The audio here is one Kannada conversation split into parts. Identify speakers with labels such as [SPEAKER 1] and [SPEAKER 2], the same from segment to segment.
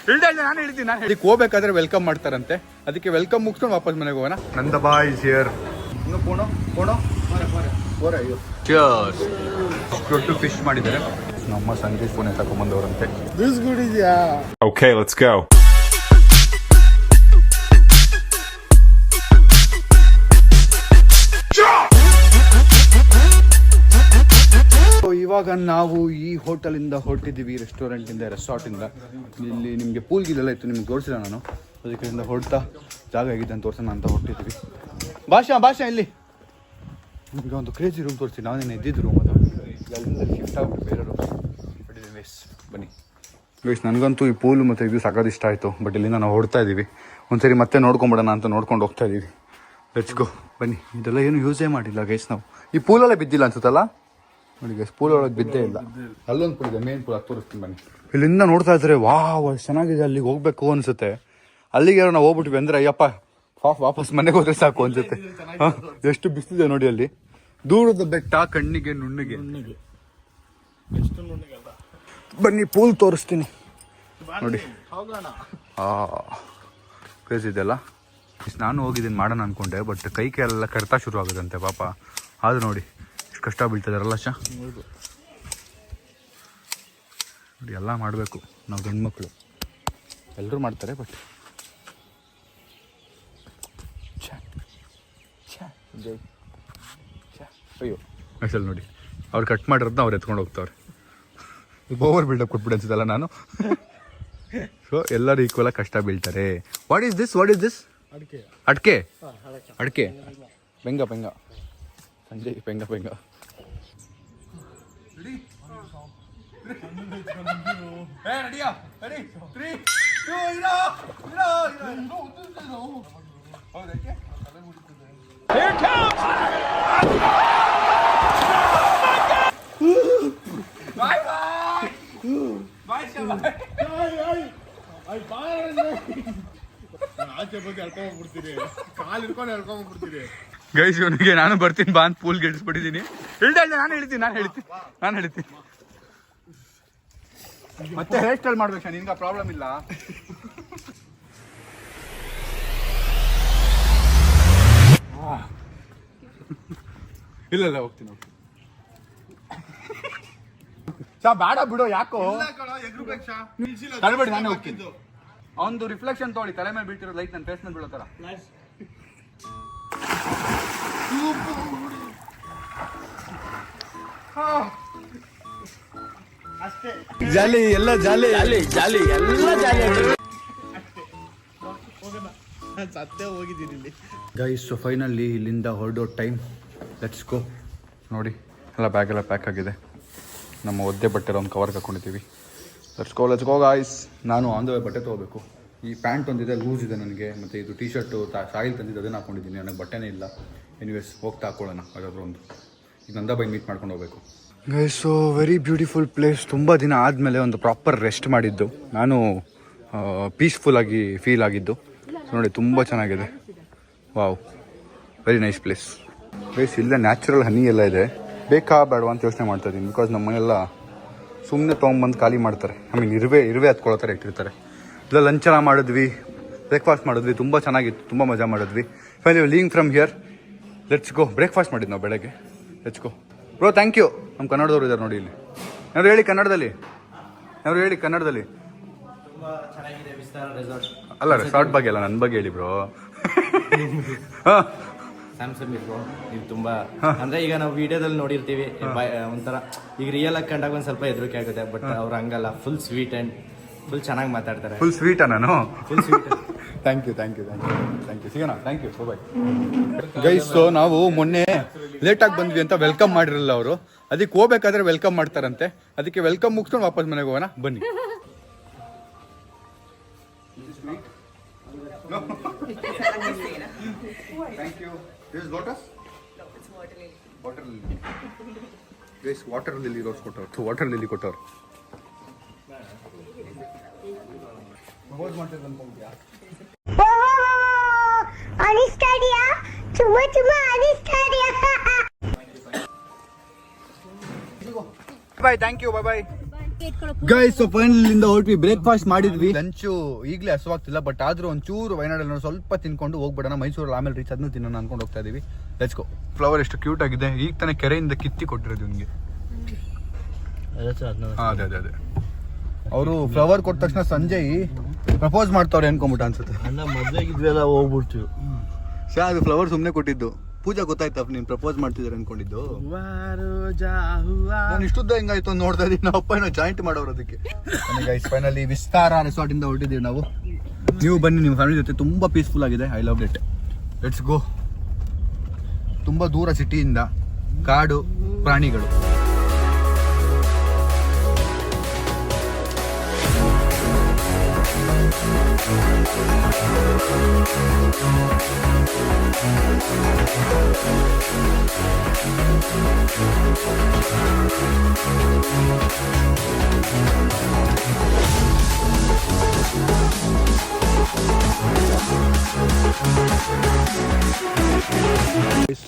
[SPEAKER 1] ನಾನು ಹೇಳ್ತೀನಿ ಇದಕ್ಕೆ ಹೋಗ್ಬೇಕಾದ್ರೆ ವೆಲ್ಕಮ್ ಮಾಡ್ತಾರಂತೆ. ಅದಕ್ಕೆ ವೆಲ್ಕಮ್ ಮುಗಿಸ್ಕೊಂಡು ವಾಪಸ್ ಮನೆಗೆ ಹೋಗೋಣ. ನಂದ ಬಾಯ್ ಹಿಯರ್. ದೊಡ್ಡ ಫಿಶ್ ಮಾಡಿದ್ದಾರೆ. ನಮ್ಮ ಸಂಜೆ ಫೋನ್ ತಗೊಂಡ್ಬಂದವರಂತೆ.
[SPEAKER 2] Okay, let's go.
[SPEAKER 1] ಇವಾಗ ನಾವು ಈ ಹೋಟೆಲಿಂದ ಹೊರಟಿದ್ದೀವಿ, ರೆಸಾರ್ಟಿಂದ. ಇಲ್ಲಿ ನಿಮಗೆ ಪೂಲ್ ಗಿಲೆಲ್ಲ ಇತ್ತು, ನಿಮ್ಗೆ ತೋರಿಸಿಲ್ಲ ನಾನು. ಅದಕ್ಕಿಂತ ಹೊರಡ್ತಾ ಜಾಗ ಆಗಿದೆ ಅಂತ ತೋರಿಸೋಣ ಅಂತ ಹೊರಟಿದ್ದೀವಿ. ಭಾಷಾ ಇಲ್ಲಿ ನಿಮಗೆ ಒಂದು ಕ್ರೇಜಿ ರೂಮ್ ತೋರಿಸ್ತೀನಿ. ನಾವೇನು ಎದ್ದಿದ್ದು ರೂಮ್ ಅದು ಅಲ್ಲಿಂದ ಶಿಫ್ಟ್ ಆಗ್ಬಿಟ್ಟು ಬೇರೆ ರೂಮ್ ಹೊರಟಿದ್ದೀವಿ. ಬನ್ನಿ ನನಗಂತೂ ಈ ಪೂಲ್ ಮತ್ತು ಇದು ಸಾಕಾದ ಇಷ್ಟ ಆಯಿತು. ಬಟ್ ಇಲ್ಲಿಂದ ನಾವು ಹೊರಡ್ತಾ ಇದ್ದೀವಿ. ಒಂದ್ಸರಿ ಮತ್ತೆ ನೋಡ್ಕೊಂಬಿಡೋಣ ಅಂತ ನೋಡ್ಕೊಂಡು ಹೋಗ್ತಾ ಇದ್ದೀವಿ. ಲೆಟ್ಸ್ ಗೋ ಬನ್ನಿ. ಇದೆಲ್ಲ ಏನು ಯೂಸೇ ಮಾಡಿಲ್ಲ ಗೈಸ್ ನಾವು. ಈ ಪೂಲಲ್ಲೇ ಬಿದ್ದಿಲ್ಲ ಅನ್ಸುತ್ತಲ್ಲ ನೋಡಿ ಗೈಸ್, ಪೂಲ್ ಒಳಗೆ ಬಿದ್ದೇ ಇಲ್ಲ. ಅಲ್ಲೊಂದು ಪೂಲ್ ಇದೆ, ಮೇನ್ ಪೂಲ್, ಅದು ತೋರಿಸ್ತೀನಿ ಬನ್ನಿ. ಇಲ್ಲಿಂದ ನೋಡ್ತಾ ಇದ್ರೆ ವಾವ್ ಅಷ್ಟು ಚೆನ್ನಾಗಿದೆ, ಅಲ್ಲಿಗೆ ಹೋಗ್ಬೇಕು ಅನ್ಸುತ್ತೆ. ಅಲ್ಲಿಗೆ ನಾವು ಹೋಗ್ಬಿಟ್ವಿ ಅಂದರೆ ಅಯ್ಯಪ್ಪ ವಾಪಸ್ ಮನೆಗೆ ಹೋದ್ರೆ ಸಾಕು ಅನ್ಸುತ್ತೆ. ಎಷ್ಟು ಬಿಸಿಲಿದೆ ನೋಡಿ ಅಲ್ಲಿ. ದೂರದ ಬೆಟ್ಟ ಕಣ್ಣಿಗೆ ನುಣ್ಣಿಗೆ. ಬನ್ನಿ ಪೂಲ್ ತೋರಿಸ್ತೀನಿ ನೋಡಿ. ಕ್ರೇಜ್ ಇದೆಲ್ಲ. ನಾನು ಹೋಗಿದ್ದೀನಿ ಮಾಡೋಣ ಅನ್ಕೊಂಡೆ, ಬಟ್ ಕೈ ಎಲ್ಲ ಕರ್ತಾ ಶುರು ಆಗೋದಂತೆ ಪಾಪ. ಆದ್ರೂ ನೋಡಿ ಎಷ್ಟು ಕಷ್ಟ ಬೀಳ್ತಿದಾರಲ್ಲ ನೋಡಿ. ಎಲ್ಲ ಮಾಡಬೇಕು ನಾವು ಗಂಡ್ಮಕ್ಳು, ಎಲ್ಲರೂ ಮಾಡ್ತಾರೆ. ಬಟ್ ಅಯ್ಯೋ ಅಸಲ್ ನೋಡಿ, ಅವ್ರು ಕಟ್ ಮಾಡಿರೋದನ್ನ ಅವ್ರು ಎತ್ಕೊಂಡು ಹೋಗ್ತಾವ್ರೆ. ಓವರ್ ಬಿಲ್ಡಪ್ ಕೊಟ್ಬಿಟ್ಟು ಅನ್ಸುತ್ತಲ್ಲ ನಾನು. ಸೊ ಎಲ್ಲರೂ ಈಕ್ವಲಾಗಿ ಕಷ್ಟ ಬೀಳ್ತಾರೆ. ವಾಟ್ ಈಸ್ ದಿಸ್ ಅಡಿಕೆ ಬೆಂಗ ಸಂಜಯ್ ಬೆಂಗ ಗೈಸ್ ಇವನಿಗೆ ನಾನು ಬರ್ತೀನಿ ಬಾ ಅಂತ ಪೂಲ್ಗೆ ಇಳಿಸ್ಬಿಟ್ಟಿದ್ದೀನಿ. ನಾನು ಹೇಳ್ತೀನಿ ಮತ್ತೆ ಹೇರ್ ಸ್ಟೈಲ್ ಮಾಡ್ಬೇಕು. ನಿನ್ಗೆ ಪ್ರಾಬ್ಲಮ್ ಇಲ್ಲ. ಇಲ್ಲ ಹೋಗ್ತೀನಿ. ಬೇಡ ಬಿಡು, ಯಾಕೋ ತಳ್ಬೇಡಿ, ನಾನೇ ಹೋಗ್ತೀನಿ. ಅವನದು ರಿಫ್ಲೆಕ್ಷನ್ ತೊಗೊಳ್ಳಿ, ತಲೆ ಮೇಲೆ ಬೀಳ್ತಿರೋ ಲೈಟ್ ನನ್ನ ಫೇಸ್ ಮೇಲೆ ಬೀಳೋ ಥರ. ಜಾಲಿ ಎಲ್ಲ ಜಾಲಿ. ಗೈಸ್ ಫೈನಲಿ ಇಲ್ಲಿಂದ ಹೊರಡೋ ಟೈಮ್. Let's go. ನೋಡಿ ಎಲ್ಲ ಬ್ಯಾಗೆಲ್ಲ ಪ್ಯಾಕ್ ಆಗಿದೆ. ನಮ್ಮ ಒದ್ದೆ ಬಟ್ಟೆ ಒಂದು ಕವರ್ಗೆ ಹಾಕೊಂಡಿದ್ದೀವಿ. Let's go guys. ನಾನು ಆನ್ ದ ವೇ ಬಟ್ಟೆ ತೊಗೋಬೇಕು. ಈ ಪ್ಯಾಂಟ್ ಒಂದಿದೆ, ಲೂಸ್ ಇದೆ ನನಗೆ. ಮತ್ತು ಇದು ಟಿ ಶರ್ಟು ಸಾಯಿಲ್ ತಂದಿದ್ದು, ಅದನ್ನು ಹಾಕೊಂಡಿದ್ದೀನಿ. ನನಗೆ ಬಟ್ಟೆನೇ ಇಲ್ಲ. ಎನಿವೇಸ್ ಹೋಗ್ತಾ ಹಾಕೊಳ್ಳೋಣ ಯಾವುದಾದ್ರೂ ಒಂದು. ಈಗ ನಂದ ಬೈ ಮೀಟ್ ಮಾಡ್ಕೊಂಡು ಹೋಗಬೇಕು. Guys so very beautiful place. ತುಂಬ ದಿನ ಆದಮೇಲೆ ಒಂದು ಪ್ರಾಪರ್ ರೆಸ್ಟ್ ಮಾಡಿದ್ದು ನಾನು. ಪೀಸ್ಫುಲ್ಲಾಗಿ ಫೀಲ್ ಆಗಿದ್ದು ನೋಡಿ. ತುಂಬ ಚೆನ್ನಾಗಿದೆ. Wow, very nice place. Guys ಇಲ್ಲೇ ನ್ಯಾಚುರಲ್ ಹನಿ ಎಲ್ಲ ಇದೆ. ಬೇಕಾ ಬೇಡವಾ ಅಂತ ಯೋಚನೆ ಮಾಡ್ತಾ ಇದ್ದೀನಿ. ಬಿಕಾಸ್ ನಮ್ಮ ಮನೆಯೆಲ್ಲ ಸುಮ್ಮನೆ ತೊಗೊಂಬಂದು ಖಾಲಿ ಮಾಡ್ತಾರೆ. ಇರುವೆ ಹತ್ಕೊಳ್ತಾರೆ, ಇಟ್ಟಿರ್ತಾರೆ. ಇಲ್ಲ ಲಂಚನ ಮಾಡಿದ್ವಿ, ಬ್ರೇಕ್ಫಾಸ್ಟ್ ಮಾಡಿದ್ವಿ, ತುಂಬ ಚೆನ್ನಾಗಿತ್ತು, ತುಂಬ ಮಜಾ ಮಾಡಿದ್ವಿ. Finally leaving from here. Let's go. Breakfast ಮಾಡಿದ್ದು ನಾವು ಬೆಳಗ್ಗೆ. Let's go bro. Thank you. ನಮ್ಮ ಕನ್ನಡದವ್ರು ಇದ್ದಾರೆ ನೋಡಿ ಇಲ್ಲಿ. ಏನಾದ್ರು ಹೇಳಿ ಕನ್ನಡದಲ್ಲಿ. ಅಲ್ಲ ರೆಸಾರ್ಟ್ ಬಗ್ಗೆ ಅಲ್ಲ, ನನ್ನ ಬಗ್ಗೆ ಹೇಳಿ ಬ್ರೋ.
[SPEAKER 3] ಸ್ಯಾಮ್ಸಂಗ್ ಬ್ರೋ, ನೀವು ತುಂಬ ಅಂದರೆ ಈಗ ನಾವು ವಿಡಿಯೋದಲ್ಲಿ ನೋಡಿರ್ತೀವಿ ಒಂಥರ. ಈಗ ರಿಯಲ್ ಆಗಿ ಕಂಡಾಗ ಒಂದು ಸ್ವಲ್ಪ ಹೆದರಿಕೆ ಆಗುತ್ತೆ. ಬಟ್ ಅವ್ರು ಹಂಗಲ್ಲ, ಫುಲ್ ಸ್ವೀಟ್ ಆ್ಯಂಡ್ ಫುಲ್ ಚೆನ್ನಾಗಿ ಮಾತಾಡ್ತಾರೆ.
[SPEAKER 1] ಫುಲ್ ಸ್ವೀಟಾ ನಾನು?
[SPEAKER 3] Full sweet.
[SPEAKER 1] ಥ್ಯಾಂಕ್ ಯು ಸಿಗೋಣ. Thank you. Bye guys. So ನಾವು ಮೊನ್ನೆ ಲೇಟಾಗಿ ಬಂದ್ವಿ ಅಂತ ವೆಲ್ಕಮ್ ಮಾಡಿರಲಿಲ್ಲ ಅವರು. ಅದಕ್ಕೆ ಹೋಗ್ಬೇಕಾದ್ರೆ ವೆಲ್ಕಮ್ ಮಾಡ್ತಾರಂತೆ. ಅದಕ್ಕೆ ವೆಲ್ಕಮ್ ಮುಗಿಸ್ಕೊಂಡು ವಾಪಸ್ ಮನೆಗೆ ಹೋಗೋಣ ಬನ್ನಿ. Thank you. This is lotus? No, it's water lily. Water lily. Guys, water lily rose ಕೊಟ್ಟವ್ರು. ವಾಟರ್ ಲಿಲಿ ಕೊಟ್ಟವ್ರು. ಪ್ರಪೋಸ್ ಮಾಡ್ತಿದ್ರು ಅನ್ಕೊಂಡ್ಯಾ?
[SPEAKER 4] ಅನಿಸ್ತಾಡಿಯಾ? ತುಂಬಾ ಅನಿಸ್ತಾಡಿಯಾ?
[SPEAKER 1] Bye, thank you. Bye. Guys so final ಇಂದ ಹೊರಟ್ವಿ, ಬ್ರೇಕ್ಫಾಸ್ಟ್ ಮಾಡಿದ್ವಿ, ಲಂಚು ಈಗಲೇ ಹಸುವಾಗ್ತಿಲ್ಲ, ಬಟ್ ಆದ್ರೂ ಒಂಚೂರು ವಯನಾಡಲ್ಲಿ ಸ್ವಲ್ಪ ತಿನ್ಕೊಂಡು ಹೋಗ್ಬಿಡೋಣ, ಮೈಸೂರಲ್ಲಿ ಆಮೇಲೆ ರೀಚ್ ಅದನ್ನು ತಿನ್ನೋಣ ಅನ್ಕೊಂಡು ಹೋಗ್ತಾ ಇದೀವಿ. Let's go. ಫ್ಲವರ್ ಎಷ್ಟು ಕ್ಯೂಟ್ ಆಗಿದೆ, ಈಗ ತಾನೇ ಕೆರೆಯಿಂದ ಕಿತ್ತಿ ಕೊಟ್ಟಿರೋದು ಇವ್ನಿಗೆ. ಅದೇ ಅದೇ ಅದೇ ಅವರು ಫ್ಲವರ್ ಕೊಟ್ಟ ತಕ್ಷಣ ಸಂಜಯ್ ಪ್ರಪೋಸ್ ಮಾಡ್ತಾವ್ರೆ ಅನ್ಕೊಂಬಿಟ್ಟ ಅನ್ಸುತ್ತೆ.
[SPEAKER 3] ಮದ್ವೆಗಿದ್ವೆಲ್ಲ ಹೋಗ್ಬಿಡ್ತೀವಿ.
[SPEAKER 1] ಅದು ಫ್ಲವರ್ ಸುಮ್ಮನೆ ಕೊಟ್ಟಿದ್ದು. ಪೂಜಾ ಗೊತ್ತಾಯ್ತಪ್ಪ ನೀನ್ ಪ್ರಪೋಸ್ ಮಾಡ್ತಿದ್ದಾರೆ ಅನ್ಕೊಂಡಿದ್ದು. ನಾನು ಇಷ್ಟುದ್ದ ಹೆಂಗಾಯ್ತು ನೋಡ್ತಾ ಇದೀನಿ, ನಾವು ಅಪ್ಪ ಏನೋ ಜಾಯಿಂಟ್ ಮಾಡೋರು ಅದಕ್ಕೆ. ಗೈಸ್ ಫೈನಲಿ ವಿಸ್ತಾರ ರೆಸಾರ್ಟ್ ಇಂದ ಹೊರಟಿದ್ದೀವಿ ನಾವು. ನೀವು ಬನ್ನಿ, ನಿಮ್ಮ ಫ್ಯಾಮಿಲಿ ಜೊತೆ ತುಂಬಾ ಪೀಸ್ಫುಲ್ ಆಗಿದೆ. I love it. Let's go. ತುಂಬಾ ದೂರ ಸಿಟಿಯಿಂದ, ಕಾಡು, ಪ್ರಾಣಿಗಳು.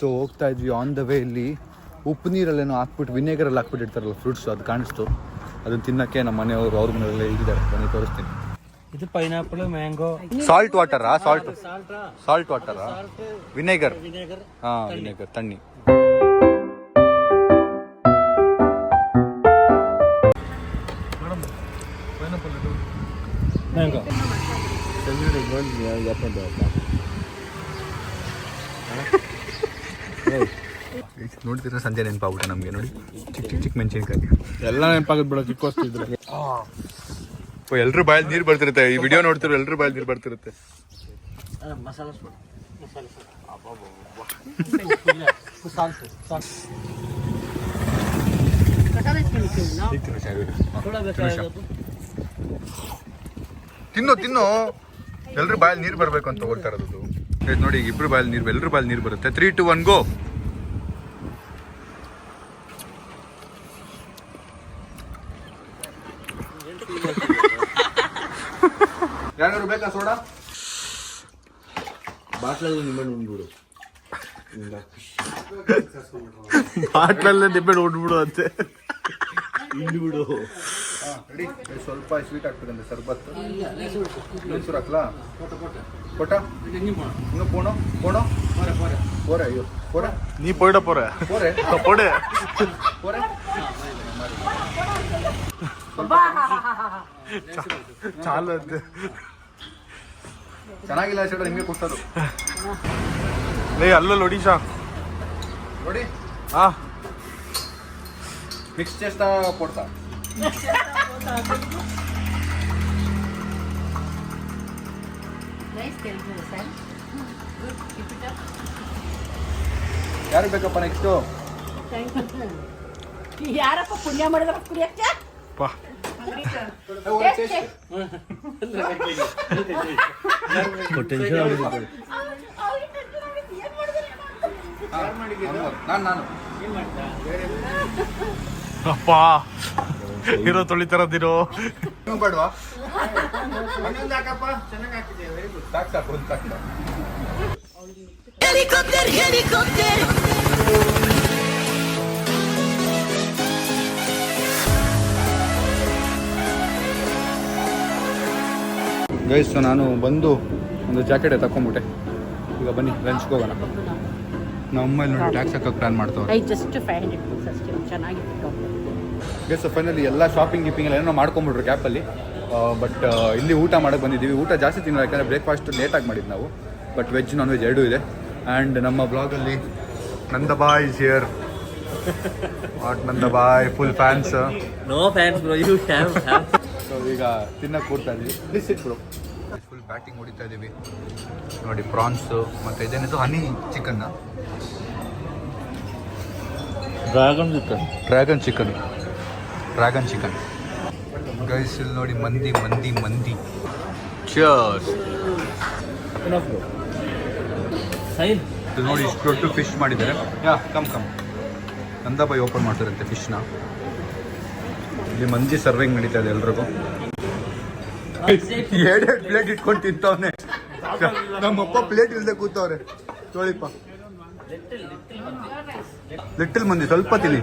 [SPEAKER 1] ಸೊ ಹೋಗ್ತಾ ಇದ್ವಿ, ಆನ್ ದ ವೇ ಇಲ್ಲಿ ಉಪ್ಪು ನೀರಲ್ಲೇನೋ ಹಾಕ್ಬಿಟ್ಟು ವಿನೆಗರಲ್ಲಿ ಹಾಕ್ಬಿಟ್ಟಿರ್ತಾರಲ್ಲ ಫ್ರೂಟ್ಸ್, ಅದು ಕಾಣಿಸ್ತು. ಅದನ್ನ ತಿನ್ನಕ್ಕೆ ನಮ್ಮ ಮನೆಯವರು ಅವ್ರ ಮನೆಯಲ್ಲೇ ಇದ್ದಾರೆ, ಬನ್ನಿ ತೋರಿಸ್ತೀನಿ.
[SPEAKER 5] ಇದು ಪೈನಾಪಲ್, ಮ್ಯಾಂಗೋ.
[SPEAKER 1] ಸಾಲ್ಟ್ ವಾಟರಾ? ಸಾಲ್ಟ್ ವಾಟರಾ? ವಿನೆಗರ್. ಹಾ, ವಿನೆಗರ್ ತಣ್ಣಿ.
[SPEAKER 5] ಮ್ಯಾಂಗೋ.
[SPEAKER 1] ನೋಡ್ತಿದ್ರೆ ಸಂಜೆ ನೆನಪಾಗ್ಬಿಟ್ಟೆ ನಮಗೆ. ನೋಡಿ ಚಿಕ್ಕ ಮೆಣಸಿನ್ಕಾಯಿ
[SPEAKER 2] ಎಲ್ಲ ನೆನಪಾಗದ್ ಬಿಡ, ಚಿಕ್ಕ ವಸ್ತಿದ್ರೆ.
[SPEAKER 1] ಎಲ್ರು ಬಾಯಲ್ಲಿ ನೀರು ಬರ್ತಿರುತ್ತೆ, ಈ ವಿಡಿಯೋ ನೋಡ್ತಿರೋ ಎಲ್ರು ಬಾಯಲ್ಲಿ ನೀರು ಬರ್ತಿರುತ್ತೆ.
[SPEAKER 5] ಮಸಾಲ
[SPEAKER 1] ತಿನ್ನು ಎಲ್ರು ಬಾಯಲ್ಲಿ ನೀರು ಬರ್ಬೇಕು ಅಂತ ತಗೊಳ್ತಾ ಇರೋದು. ನೋಡಿ ಈಗ ಇಬ್ರು ಬಾಯಲ್ಲಿ ನೀರು, ಎಲ್ರು ಬಾಯಲ್ಲಿ ನೀರು ಬರುತ್ತೆ. 3, 2, 1 ಗೋ. ಯಾರು ಬೇಕಾ ಸೋಡಾ?
[SPEAKER 3] ಬಾಟ್ಲಲ್ಲಿ ನಿಮ್ಮನ್ನು ಉಂಡ್ಬಿಡು.
[SPEAKER 2] ಬಾಟ್ಲಲ್ಲೇ ನಿಂಬೆ ಉಂಡ್ಬಿಡು ಅಂತೆ.
[SPEAKER 3] ಉಂಡ್ಬಿಡು.
[SPEAKER 1] ರೆಡಿ. ಸ್ವಲ್ಪ ಸ್ವೀಟ್ ಆಗ್ತದೆ ಸರ್ಬತ್ತು. ಮೈಸೂರು ಹಾಕ್ಲಾ? ಕೊಟ್ಟ ಇನ್ನು ಪೋಣೆ ಅಯ್ಯೋ ಪೋರೆ
[SPEAKER 2] ನೀ ಪೋಯ್ಡ ಪೋರೆ
[SPEAKER 1] ಪೋರೆ
[SPEAKER 2] ಪೋಡೆ
[SPEAKER 1] ಪೋರೆ
[SPEAKER 2] ಚಾಲು ಅಂತೆ.
[SPEAKER 1] ಚೆನ್ನಾಗಿಲ್ಲ ಸೇಡ ನಿಮಗೆ ಕೊಟ್ಟದು.
[SPEAKER 2] ಲೇ ಅಲ್ಲಲ್ಲಿ ಒಡಿಶಾ
[SPEAKER 1] ನೋಡಿ
[SPEAKER 2] ಹಾ
[SPEAKER 1] మిక్స్ చేస్తా కొడతా. ಯಾರಿಗೆ ಬೇಕಪ್ಪ ನೆಕ್ಸ್ಟು?
[SPEAKER 6] ಯಾರಪ್ಪ ಪುಣ್ಯ ಮಾಡಿದ್ರ ಕುಡಿಯಕ್ಕೆ?
[SPEAKER 2] ಪಾ
[SPEAKER 1] ನಾನು
[SPEAKER 2] ಅಪ್ಪ ಇರೋ ತೊಳಿತಾರದಿರೋ
[SPEAKER 1] ಬೇಡವಾ? ಗೈಸ್ ನಾನು ಬಂದು ಒಂದು ಜಾಕೆಟ್ ತಕೊಂಡ್ಬಿಟ್ಟೆ. ಈಗ ಬನ್ನಿ ಲಂಚ್ಗೆ ಹೋಗೋಣ. ನಮ್ಮ ನೋಡಿ ಟ್ಯಾಕ್ಸ್ ಹಾಕೋಕೆ ಪ್ಲಾನ್ ಮಾಡ್ತಾವೆ.
[SPEAKER 6] ಜಸ್ಟ್ 500 ಬುಕ್ಸ್ ಅಷ್ಟೇ, ಚೆನ್ನಾಗಿತ್ತು.
[SPEAKER 1] ಗೈಸ್ ಫೈನಲಿ ಎಲ್ಲ ಶಾಪಿಂಗ್ ಗಿಪಿಂಗ್ ಎಲ್ಲ ಏನೋ ಮಾಡ್ಕೊಂಬಿಟ್ರು ಕ್ಯಾಪಲ್ಲಿ. ಬಟ್ ಇಲ್ಲಿ ಊಟ ಮಾಡೋಕ್ಕೆ ಬಂದಿದ್ದೀವಿ. ಊಟ ಜಾಸ್ತಿ ತಿನ್ನೋ, ಯಾಕಂದರೆ ಬ್ರೇಕ್ಫಾಸ್ಟ್ ಲೇಟಾಗಿ ಮಾಡಿದ್ದು ನಾವು. ಬಟ್ ವೆಜ್ ನಾನ್ ವೆಜ್ ಎರಡೂ ಇದೆ. ಆ್ಯಂಡ್ ನಮ್ಮ ಬ್ಲಾಗಲ್ಲಿ Nandabai is here. What Nandabai full fans.
[SPEAKER 5] No fans bro, you have.
[SPEAKER 1] So ಈಗ ತಿನ್ನಕ್ಕೆ ಕೂಡ್ತಾ ಇದ್ದೀವಿ. Please sit bro. Full batting ಹೊಡಿತಾ ಇದ್ದೀವಿ ನೋಡಿ. ಪ್ರಾನ್ಸು ಮತ್ತು ಇದೇನಿದು ಹನಿ ಚಿಕನ್ನ, ಡ್ರ್ಯಾಗನ್ ಚಿಕನ್. ಗೈಸ್ ಇಲ್ಲಿ ನೋಡಿ ಮಂದಿ. ಚಿಯರ್ಸ್. ಇದು ನೋಡಿ ಇಷ್ಟು ದೊಡ್ಡ ಫಿಶ್ ಮಾಡಿದ್ದಾರೆ. ಕಮ್ ನಂದಾಬಾಯಿ ಓಪನ್ ಮಾಡ್ತಾರಂತೆ ಫಿಶ್ನ. ಇಲ್ಲಿ ಮಂದಿ ಸರ್ವಿಂಗ್ ನಡೀತಾ ಇದೆ ಎಲ್ರಿಗೂ. 2 ಪ್ಲೇಟ್ ಇಟ್ಕೊಂಡು ತಿಂತವನೆ. ನಮ್ಮಪ್ಪ ಪ್ಲೇಟ್ ಇಲ್ಲದೆ ಕೂತವ್ರೆ. ತೊಳಿಪ್ಪ ಲಿಟಲ್ ಮಂದಿ ಸ್ವಲ್ಪ ತಿನ್ನಿ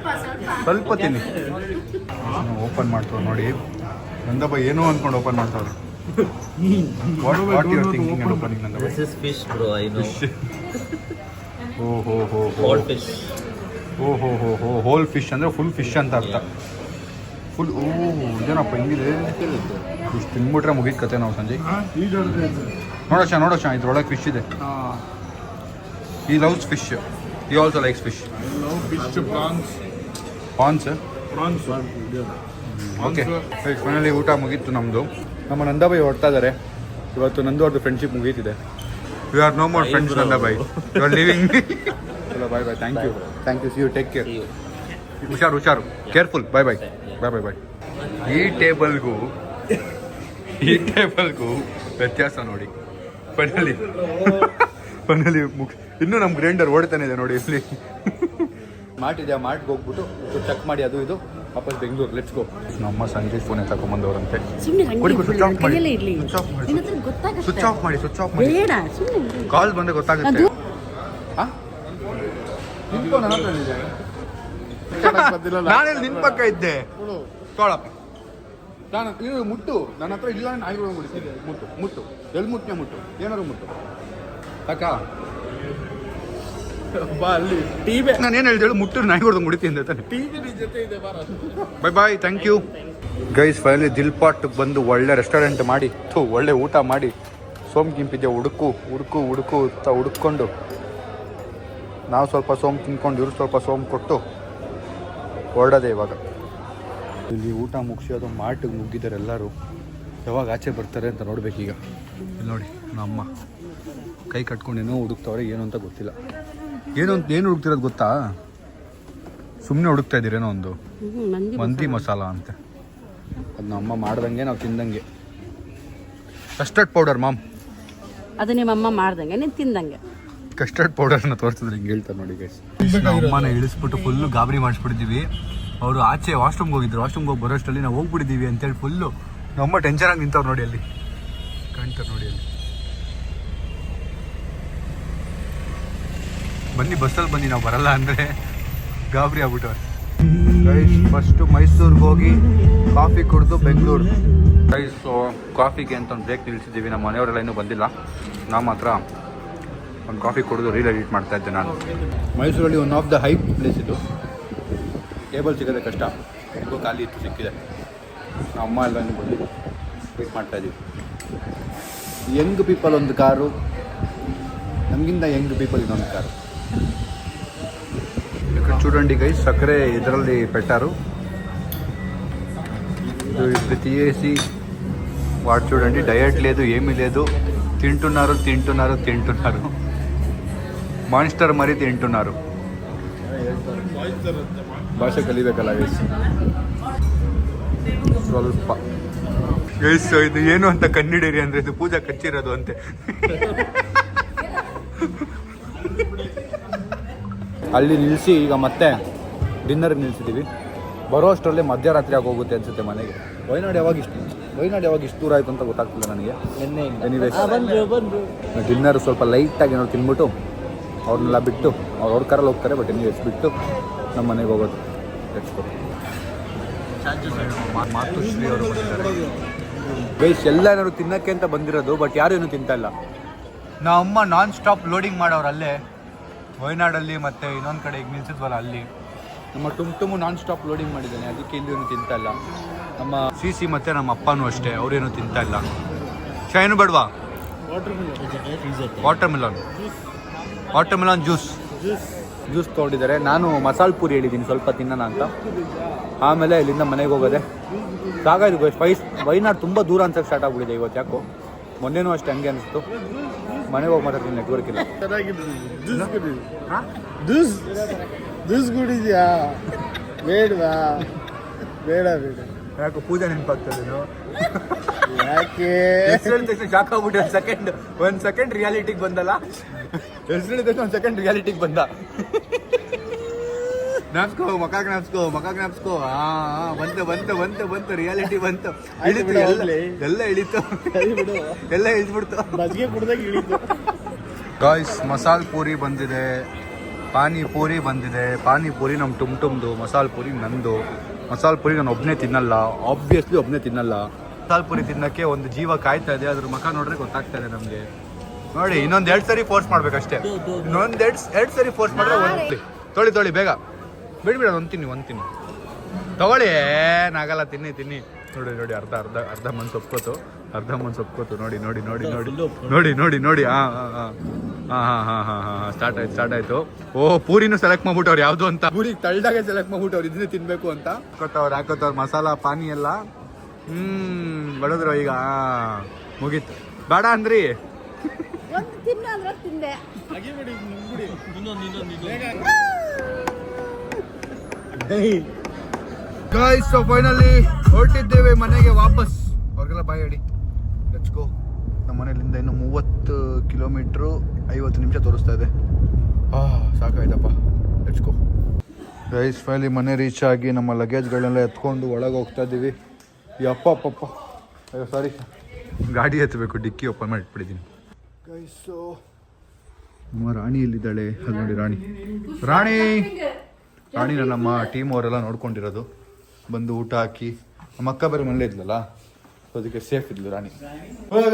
[SPEAKER 1] ಓಪನ್ ಮಾಡ್ತಾವೆ ನೋಡಿ. ನಂದಪ್ಪ ಏನೋ ಅಂದ್ಕೊಂಡು ಓಪನ್ ಮಾಡ್ತಾವ್ರೆ. What you are thinking and opening ನಂದಪ್ಪ?
[SPEAKER 5] This is fish, bro. I know.
[SPEAKER 1] ಓಹೋ
[SPEAKER 5] Whole fish.
[SPEAKER 1] ಓಹೋ ಹೋಲ್ ಫಿಶ್ ಅಂದರೆ ಫುಲ್ ಫಿಶ್ ಅಂತ ಅರ್ಥ. ಫುಲ್ ಇದೇನಪ್ಪ ಹಿಂಗಿದೆ. ಇಷ್ಟು ತಿನ್ಬಿಟ್ರೆ ಮುಗಿದ ಕತೆ ನಾವು ಸಂಜೆ. ನೋಡೋಣ ಇದ್ರೊಳಗೆ ಫಿಶ್ ಇದೆ. He loves fish. He also likes fish. Prawns. Okay finally ಊಟ ಮುಗೀತು ನಮ್ಮದು. ನಮ್ಮ ನಂದಾಬಾಯಿ ಹೊಡ್ತಾ ಇದ್ದಾರೆ. ಇವತ್ತು ನಂದು ಅವ್ರದ್ದು ಫ್ರೆಂಡ್ಶಿಪ್ ಮುಗೀತಿದೆ. You are no more friends Nandabai. You are living. ಚಲೋ bye thank you see you take care. ಹುಷಾರು ಕೇರ್ಫುಲ್. ಬಾಯ್. ಈ ಟೇಬಲ್ಗೂ ವ್ಯತ್ಯಾಸ ನೋಡಿ. ಫೈನಲಿ ಇನ್ನೂ ನಮ್ಮ ಗ್ರೈಂಡರ್ ಓಡ್ತಾನೆ ಇದೆ ನೋಡಿ. ಇಲ್ಲಿ ಮಾರ್ಟ್ಗೆ ಹೋಗ್ಬಿಟ್ಟು ಚೆಕ್ ಮಾಡಿ ಅದು ಇದು ವಾಪಸ್ ಬೆಂಗಳೂರು. Let's go. ನಮ್ಮ ಸಂಜೆ ಫೋನ್ ತಗೊಂಬಂದವರಂತೆ. ಸ್ವಿಚ್ ಆಫ್ ಮಾಡಿ ಕಾಲ್ ಬಂದ್ರೆ ಗೊತ್ತಾಗುತ್ತೆ. ನಾನೆಲ್ಲಿ ನಿನ್ ಪಕ್ಕ ಇದ್ದೆ. ತೊಳಪ್ಪ ನಾನು ಇದು ಮುಟ್ಟು ನನ್ನ ಹತ್ರ ಇಲ್ಲ. ನಾಯಿಗಳು ಮುಡಿಸಿದ್ದೆ. ಮುಟ್ಟು ಎಲ್ಲಿ ಮುಟ್ಟು ಏನಾದ್ರು ಮುಟ್ಟು ಅಕ್ಕ
[SPEAKER 2] ಅಲ್ಲಿ ಟಿವಿ
[SPEAKER 1] ನಾನು ಏನು ಹೇಳ್ದೇಳು ಮುಟ್ಟು ನಾಯಿಗಳು ಮುಡಿತೀನಿ ತಾನೆ. Bye thank you guys. Finally ದಿಲ್ಪಾಟ್ ಬಂದು ಒಳ್ಳೆ ರೆಸ್ಟೋರೆಂಟ್ ಮಾಡಿ ಒಳ್ಳೆ ಊಟ ಮಾಡಿ ಸೋಮ್ ಕಿಂಪಿದ್ದೆ ಹುಡುಕೊಂಡು ನಾವು ಸ್ವಲ್ಪ ಸೋಮ್ ತಿನ್ಕೊಂಡು ಇವ್ರು ಸ್ವಲ್ಪ ಸೋಮ್ ಕೊಟ್ಟು ಹೊರಡೋದೆ ಇವಾಗ. ಇಲ್ಲಿ ಊಟ ಮುಗಿಸಿ ಅದು ಮಾರ್ಟಿಗೆ ಮುಗಿದ್ದಾರೆ ಎಲ್ಲರೂ. ಯಾವಾಗ ಆಚೆ ಬರ್ತಾರೆ ಅಂತ ನೋಡ್ಬೇಕೀಗ. ಇಲ್ಲಿ ನೋಡಿ ನಮ್ಮ ಕೈ ಕಟ್ಕೊಂಡು ಏನೋ ಹುಡುಕ್ತವ್ರೆ. ಏನು ಅಂತ ಗೊತ್ತಿಲ್ಲ. ಏನು ಹುಡುಕ್ತಿರೋದು ಗೊತ್ತಾ? ಸುಮ್ಮನೆ ಹುಡುಕ್ತಾ ಇದ್ದೀರೇನೋ ಒಂದು ಮಂದಿ ಮಸಾಲ ಅಂತ. ಅದು ನಮ್ಮ ಮಾಡ್ದಂಗೆ ನಾವು ತಿಂದಂಗೆ. Custard powder ma'am.
[SPEAKER 6] ಅದು ನಿಮ್ಮಮ್ಮ ಮಾಡ್ದಂಗೆ ನೀನು ತಿಂದಂಗೆ.
[SPEAKER 1] ಕಸ್ಟರ್ಡ್ ಪೌಡರ್ನ ತೋರಿಸಿದ್ರೆ ಹಿಂಗೆ ಹೇಳ್ತಾರೆ ನೋಡಿ ಗೈಸ್. ಅಮ್ಮನ ಇಳಿಸ್ಬಿಟ್ಟು ಫುಲ್ಲು ಗಾಬರಿ ಮಾಡಿಸ್ಬಿಟ್ಟಿದ್ದೀವಿ. ಅವರು ಆಚೆ ವಾಶ್ರೂಮ್ಗೆ ಹೋಗಿ ಬರೋಷ್ಟರಲ್ಲಿ ನಾವು ಹೋಗ್ಬಿಟ್ಟಿದ್ದೀವಿ ಅಂತೇಳಿ ಫುಲ್ಲು ನಮ್ಮ ಟೆನ್ಷನ್ ಆಗಿ ನಿಂತವ್ರು ನೋಡಿ. ಅಲ್ಲಿ ಕಾಣ್ತಾರೆ ನೋಡಿ. ಅಲ್ಲಿ ಬಸ್ಸಲ್ಲಿ ಬನ್ನಿ, ನಾವು ಬರಲ್ಲ ಅಂದರೆ ಗಾಬರಿ ಆಗ್ಬಿಟ್ಟವ್ರೆ ಗೈಸ್. ಫಸ್ಟು ಮೈಸೂರಿಗೆ ಹೋಗಿ ಕಾಫಿ ಕುಡಿದು ಬೆಂಗಳೂರು ಗೈಸ್. ಕಾಫಿಗೆ ಅಂತ ಒಂದು ಬ್ರೇಕ್ ನಿಲ್ಲಿಸಿದ್ದೀವಿ. ನಮ್ಮ ಮನೆಯವರೆಲ್ಲ ಇನ್ನೂ ಬಂದಿಲ್ಲ. ನಾವು ಮಾತ್ರ ಒಂದು ಕಾಫಿ ಕುಡಿದು ರೀಲ್ ಎಡಿಟ್ ಮಾಡ್ತಾ ಇದ್ದೆ ನಾನು. ಮೈಸೂರಲ್ಲಿ one of the hype place ಇದು. ಟೇಬಲ್ ಸಿಗೋದೆ ಕಷ್ಟ. ಇದು ಖಾಲಿ ಇತ್ತು, ಸಿಕ್ಕಿದೆ. ನಮ್ಮ ಅಮ್ಮ ಎಲ್ಲ ಬಂದು ವೇಟ್ ಮಾಡ್ತಾಯಿದ್ದೀವಿ. ಯಂಗ್ ಪೀಪಲ್ ಒಂದು ಕಾರು, ನಮಗಿಂತ ಯಂಗ್ ಪೀಪಲ್ ಇನ್ನೊಂದು ಕಾರು. ఇక్కడ చూడండి గైస్, సక్కరే ಇದರಲ್ಲಿ పెట్టారు. ఇది తీయేసి వాడు చూడండి, డయట్ లేదు ఏమీ లేదు, తింటున్నారు. మాన్స్టర్ మరీ తింటున్నారు. ಭಾಷೆ ಕಲಿಬೇಕಲ್ಲ ಗೈಸ್ ಸ್ವಲ್ಪ. ಗೈಸ್ ಇದು ಏನು ಅಂತ ಕಣ್ಣಿಡೀರಿ ಅಂದರೆ ಇದು ಪೂಜಾ ಕಚ್ಚಿರೋದು ಅಂತೆ. ಅಲ್ಲಿ ನಿಲ್ಲಿಸಿ ಈಗ ಮತ್ತೆ ಡಿನ್ನರ್ಗೆ ನಿಲ್ಲಿಸಿದ್ದೀವಿ. ಬರೋ ಅಷ್ಟರಲ್ಲಿ ಮಧ್ಯರಾತ್ರಿ ಆಗೋಗುತ್ತೆ ಅನಿಸುತ್ತೆ ಮನೆಗೆ. ವೈನಾಡ್ ಯಾವಾಗ ಇಷ್ಟು ದೂರ ಆಯಿತು ಅಂತ ಗೊತ್ತಾಗ್ತಿಲ್ಲ ನನಗೆ. ಎನಿವೇಸ್ ಡಿನ್ನರ್ ಸ್ವಲ್ಪ ಲೈಟಾಗಿ ನಾವು ತಿನ್ಬಿಟ್ಟು ಅವ್ರನ್ನೆಲ್ಲ ಬಿಟ್ಟು ಅವ್ರ ಕಾರಲ್ಲಿ ಹೋಗ್ತಾರೆ. ಬಟ್ ಎನಿವೇಸ್ ಬಿಟ್ಟು ನಮ್ಮ ಮನೆಗೆ ಹೋಗೋದು. ಮಾತುಶ್ರೀ ಅವರು ಬಂದಿದ್ದಾರೆ ಗೈಸ್. ಎಲ್ಲ ಏನಾದ್ರು ತಿನ್ನೋಕ್ಕೆ ಅಂತ ಬಂದಿರೋದು, ಬಟ್ ಯಾರು ಏನು ತಿಂತಾ ಇಲ್ಲ. ನಮ್ಮ ಅಮ್ಮ ನಾನ್ ಸ್ಟಾಪ್ ಲೋಡಿಂಗ್ ಮಾಡೋರು ಅಲ್ಲೇ ವಯನಾಡಲ್ಲಿ, ಮತ್ತು ಇನ್ನೊಂದು ಕಡೆ ಈಗ ನಿಲ್ಸಿದ್ವಲ್ಲ ಅಲ್ಲಿ. ನಮ್ಮ ಟುಮ್ ನಾನ್ ಸ್ಟಾಪ್ ಲೋಡಿಂಗ್ ಮಾಡಿದ್ದಾನೆ, ಅದಕ್ಕೆ ಇಲ್ಲಿ ಏನು ತಿಂತಾ ಇಲ್ಲ. ನಮ್ಮ ಸಿ ಮತ್ತು ನಮ್ಮ ಅಪ್ಪನೂ ಅಷ್ಟೇ, ಅವರೇನು ತಿಂತಾ ಇಲ್ಲ. ಏನು ಬೇಡವಾ? ವಾಟರ್ ಮಿಲನ್ ಜ್ಯೂಸ್ ತೊಗೊಂಡಿದ್ದಾರೆ. ನಾನು ಮಸಾಲೆ ಪೂರಿ ಹೇಳಿದ್ದೀನಿ ಸ್ವಲ್ಪ ತಿನ್ನೋಣ ಅಂತ. ಆಮೇಲೆ ಇಲ್ಲಿಂದ ಮನೆಗೆ ಹೋಗೋದೆ. ಸಾಕಾಯ್ತು ವೈನಾಡ್ ತುಂಬ ದೂರ ಅನ್ಸಕ್ಕೆ ಸ್ಟಾರ್ಟ್ ಆಗ್ಬಿಟ್ಟಿದೆ ಇವತ್ತು. ಯಾಕೋ ಮೊನ್ನೆನೂ ಅಷ್ಟೇ ಹಂಗೆ ಅನಿಸ್ತು. ಮನೆಗೆ ಹೋಗಿ ಮಾತಾಡ್ತೀನಿ, ನೆಟ್ವರ್ಕ್ ಇಲ್ಲ.
[SPEAKER 2] ಜ್ಯೂಸ್ ಕುಡಿದ್ಯಾ? ಬೇಡವಾ? ಬೇಡ
[SPEAKER 1] ಯಾಕೋ ಪೂಜೆ ನೆನಪಾಗ್ತದೆ.
[SPEAKER 2] ಯಾಕೆ
[SPEAKER 1] ಶಾಕ್ ಆಗ್ಬಿಟ್ಟು ಒಂದು ಸೆಕೆಂಡ್ ರಿಯಾಲಿಟಿಗೆ ಬಂದಲ್ಲ. ಒಂದು ಸೆಕೆಂಡ್ ರಿಯಾಲಿಟಿಗೆ ಬಂದ. ಮಕಾಗ್ ನಾಪ್ಸ್ಕೋ. ಬಂತು ರಿಯಾಲಿಟಿ ಬಂತು. ಇಳಿತು, ಎಲ್ಲ ಇಳಿದ್ಬಿಡ್ತು. ಗಾಯ್ಸ್ ಮಸಾಲೆ ಪೂರಿ ಬಂದಿದೆ, ಪಾನಿಪೂರಿ ಬಂದಿದೆ. ಪಾನಿಪೂರಿ ನಮ್ಮ ಟುಮ್ದು, ಮಸಾಲೆ ಪೂರಿ ನಂದು. ಮಸಾಲೆ ಪೂರಿ ನಾನು ಒಬ್ಬನೇ ತಿನ್ನಲ್ಲ, ಆಬ್ವಿಯಸ್ಲಿ ಒಬ್ಬನೇ ತಿನ್ನಲ್ಲ. ಮಸಾಲೆ ಪೂರಿ ತಿನ್ನೋಕ್ಕೆ ಒಂದು ಜೀವ ಕಾಯ್ತಾ ಇದೆ. ಅದ್ರ ಮುಖ ನೋಡ್ರೆ ಗೊತ್ತಾಗ್ತಾ ಇದೆ ನಮಗೆ. ನೋಡಿ, ಇನ್ನೊಂದು 2 ಸರಿ ಫೋರ್ಸ್ ಮಾಡ್ಬೇಕಷ್ಟೇ. ಇನ್ನೊಂದು 2 ಸರಿ ಫೋರ್ಸ್ ಮಾಡಿದ್ರೆ ತೊಳಿ ಬೇಗ ಬಿಡ್ಬಿಡ. ಒಂದು ತಿನ್ನಿ ತಗೊಳ್ಳಿ. ನಾಗಲ್ಲ, ತಿನ್ನಿ. ನೋಡಿ ಅರ್ಧ ಮನ್ಸು ಒಪ್ಕೋತು. ನೋಡಿ. ಹಾಂ ಸ್ಟಾರ್ಟ್ ಆಯ್ತು. ಓ, ಪೂರಿನೂ ಸೆಲೆಕ್ಟ್ ಮಾಡ್ಬಿಟ್ಟವ್ರು ಯಾವುದು ಅಂತ. ಪೂರಿ ತಳ್ದಾಗೆ ಸೆಲೆಕ್ಟ್ ಮಾಡ್ಬಿಟ್ಟವ್ರು ಇದನ್ನೇ ತಿನ್ಬೇಕು ಅಂತ. ಹಾಕೋತವ್ರು ಮಸಾಲ ಪಾನಿ ಎಲ್ಲ. ಬಡದ್ರು ಈಗ. ಮುಗೀತು. ಬೇಡ ಅಂದ್ರಿ.
[SPEAKER 6] ಒಂದು ತಿನ್ನು ಅಂದ್ರೆ ತಿಂದೆ.
[SPEAKER 1] ಗೈಸ್, ಸೊ ಫೈನಲಿ ಹೊರಟಿದ್ದೇವೆ ಮನೆಗೆ ವಾಪಸ್. ಅವ್ರಿಗೆಲ್ಲ ಬಾಯ್ ಹೇಳಿ. Let's go. ನಮ್ಮ ಮನೆಯಲ್ಲಿಂದ ಇನ್ನು 30 ಕಿಲೋಮೀಟ್ರು 50 ನಿಮಿಷ ತೋರಿಸ್ತಾ ಇದೆ. ಸಾಕಾಯ್ತಪ್ಪ. Let's go. ಗೈಸ್, ಫೈನಲಿ ಮನೆ ರೀಚ್ ಆಗಿ ನಮ್ಮ ಲಗೇಜ್ಗಳನ್ನೆಲ್ಲ ಎತ್ಕೊಂಡು ಒಳಗೆ ಹೋಗ್ತಾ ಇದ್ದೀವಿ. ಅಪ್ಪ ಅಯ್ಯೋ ಸಾರಿ, ಗಾಡಿ ಎತ್ತಬೇಕು, ಡಿಕ್ಕಿ ಓಪನ್ ಮಾಡಿ ಇಟ್ಬಿಟ್ಟಿದ್ದೀನಿ. ಗೈಸ್, ಸೊ ನಮ್ಮ ರಾಣಿ ಎಲ್ಲಿದ್ದಾಳೆ? ಅದು ನೋಡಿ ರಾಣಿ ನಮ್ಮ ಟೀಮ್ ಅವರೆಲ್ಲ ನೋಡ್ಕೊಂಡಿರೋದು. ಬಂದು ಊಟ ಹಾಕಿ, ನಮ್ಮ ಅಕ್ಕ ಬೇರೆ ಮನೇಲಿ ಇದ್ಲಲ್ಲ, ಸೊ ಅದಕ್ಕೆ ಸೇಫ್ ಇದ್ಲು ರಾಣಿ.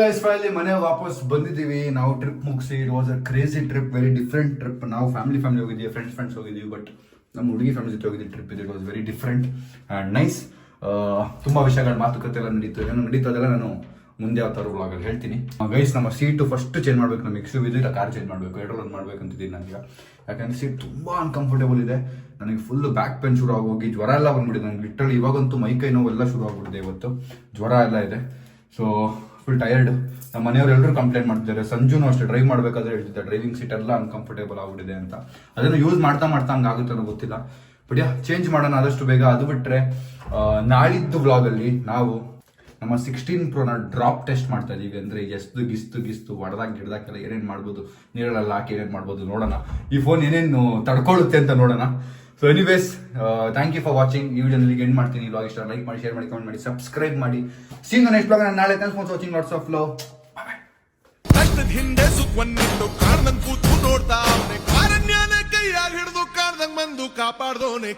[SPEAKER 1] ಗೈಸ್, ಫೈನಲಿ ಮನೆ ವಾಪಸ್ ಬಂದಿದ್ದೀವಿ. ನಾವು ಟ್ರಿಪ್ ಮುಗಿಸಿ, it was a crazy trip, very different trip. ನಾವು ಫ್ಯಾಮಿಲಿ ಹೋಗಿದ್ದೀವಿ, ಫ್ರೆಂಡ್ಸ್ ಹೋಗಿದ್ದೀವಿ. ಬಟ್ ನಮ್ಮ ಹುಡುಗಿ ಫ್ಯಾಮಿಲಿ ಜೊತೆ ಹೋಗಿದ್ದೀವಿ ಟ್ರಿಪ್. ಇದು it was very different and nice. ತುಂಬ ವಿಷಯಗಳ ಮಾತುಕತೆ ಎಲ್ಲ ನಡೀತು. ಏನೋ ನಡೀತದೆಲ್ಲ ನಾನು ಮುಂದೆ ಯಾವ ಥರ ವ್ಲಾಗಲ್ಲಿ ಹೇಳ್ತೀನಿ. ಗೈಸ್, ನಮ್ಮ ಸೀಟು ಫಸ್ಟ್ ಚೇಂಜ್ ಮಾಡಬೇಕು. ನಮ್ಮ XUV ಇದ್ರೆ ಕಾರ್ ಚೇಂಜ್ ಮಾಡಬೇಕು. ಎರಡರಲ್ಲಿ ಮಾಡ್ಬೇಕಂತಿದ್ದೀನಿ ನನಗೆ. ಯಾಕಂದರೆ ಸೀಟ್ ತುಂಬ ಅನ್ಕಂಫರ್ಟೇಬಲ್ ಇದೆ. ನನಗೆ ಫುಲ್ ಬ್ಯಾಕ್ ಪೇನ್ ಶುರು ಆಗೋಗಿ ಜ್ವರ ಎಲ್ಲ ಬಂದ್ಬಿಟ್ಟಿದೆ ನನಗೆ. ಲಿಟ್ರಲಿ ಇವಾಗಂತೂ ಮೈಕೈ ನೋವೆಲ್ಲ ಶುರು ಆಗ್ಬಿಟ್ಟಿದೆ. ಇವತ್ತು ಜ್ವರ ಎಲ್ಲ ಇದೆ. So full tired. ನಮ್ಮ ಮನೆಯವ್ರು ಎಲ್ಲರೂ ಕಂಪ್ಲೇಂಟ್ ಮಾಡ್ತಿದ್ದಾರೆ. ಸಂಜುನು ಅಷ್ಟೇ ಡ್ರೈವ್ ಮಾಡಬೇಕಾದ್ರೆ ಹೇಳ್ತಿದ್ದೆ, ಡ್ರೈವಿಂಗ್ ಸೀಟ್ ಎಲ್ಲ ಅನ್ಕಂಫರ್ಟೇಬಲ್ ಆಗ್ಬಿಟ್ಟಿದೆ ಅಂತ. ಅದನ್ನು ಯೂಸ್ ಮಾಡ್ತಾ ಹಂಗಾಗುತ್ತೆ ಅನ್ನೋ ಗೊತ್ತಿಲ್ಲ. ಬಟ್ ಚೇಂಜ್ ಮಾಡೋಣ ಆದಷ್ಟು ಬೇಗ. ಅದು ಬಿಟ್ಟರೆ ನಾಳಿದ್ದು ವ್ಲಾಗಲ್ಲಿ ನಾವು ನಮ್ಮ 16 Pro ಡ್ರಾಪ್ ಟೆಸ್ಟ್ ಮಾಡ್ತಾ ಇದೀವಿ. ಅಂದರೆ ಗಿಸ್ತು ಹೊಡೆದಾಗ ಗಿಡದಾಗೆಲ್ಲ ಏನೇನು ಮಾಡ್ಬೋದು, ನೀರಲ್ಲೆಲ್ಲ ಹಾಕಿ ಏನೇನು ಮಾಡ್ಬೋದು ನೋಡೋಣ. ಈ ಫೋನ್ ಏನೇನು ತಡ್ಕೊಳ್ಳುತ್ತೆ ಅಂತ ನೋಡೋಣ. So anyways, thank you for watching. ಈ ವಿಡಿಯೋನಲ್ಲಿ ಎಂಡ್ ಮಾಡ್ತೀನಿ. ವ್ಲಾಗ್ ಇಷ್ಟ ಲೈಕ್ ಮಾಡಿ, ಶೇರ್ ಮಾಡಿ, ಕಮೆಂಟ್ ಮಾಡಿ, ಸಬ್ಸ್ಕ್ರೈಬ್ ಮಾಡಿ. See you next vlog. ನಾಳೆ thanks for watching. Lots of love.
[SPEAKER 7] ಹಿಂದೆ ಸುಖವನ್ನಿಟ್ಟು ಕಾಡ್ದಂಗ್ ಕೂತು ನೋಡ್ತಾ ಕಾರಣ್ಯನ ಕೈಯಾಗಿ ಹಿಡಿದು ಕಾಡ್ದಂಗ್ ಬಂದು ಕಾಪಾಡ್ದೋನೆ.